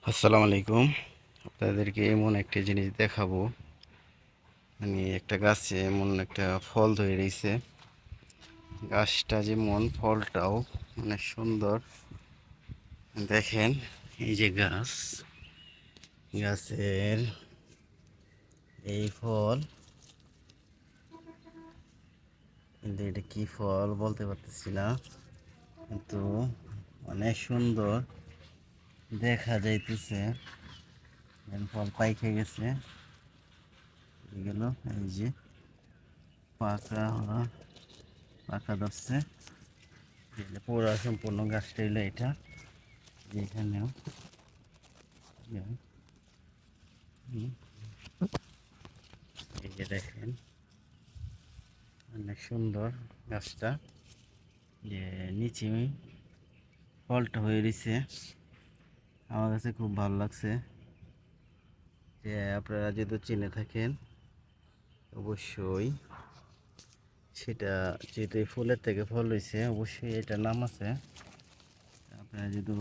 আসসালামু আলাইকুম। আপনাদেরকে এমন একটা জিনিস দেখাবো, মানে একটা গাছে এমন একটা ফল ধরে রয়েছে। গাছটা যেমন ফলটাও অনেক সুন্দর। দেখেন, এই যে গাছের এই ফল, কিন্তু এটা কি ফল বলতে পারতেছি না, কিন্তু অনেক সুন্দর দেখা যাইতেছে। ফল পাইকে গেছে এগুলো, এই যে পাকা পাকা ধরছে। পুরো সম্পূর্ণ গাছটা হইলো এটা, যেখানেও এই যে দেখেন, অনেক সুন্দর গাছটা, যে নিচে ফলটা হয়ে রয়েছে। আমার কাছে খুব ভালো লাগছে। যে আপনারা যদি চিনে থাকেন অবশ্যই সেটা, যেহেতু এই ফুলের থেকে ফল হয়েছে অবশ্যই এটার নাম আছে। আপনারা যদি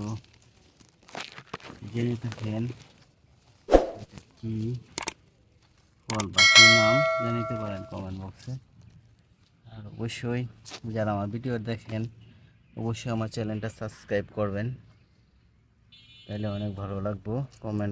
জেনে থাকেন কি ফল বা কি নাম জানিতে পারেন কমেন্ট বক্সে। আর অবশ্যই যারা আমার ভিডিও দেখেন অবশ্যই আমার চ্যানেলটা সাবস্ক্রাইব করবেন, তাহলে অনেক ভালো লাগবো। কমেন্ট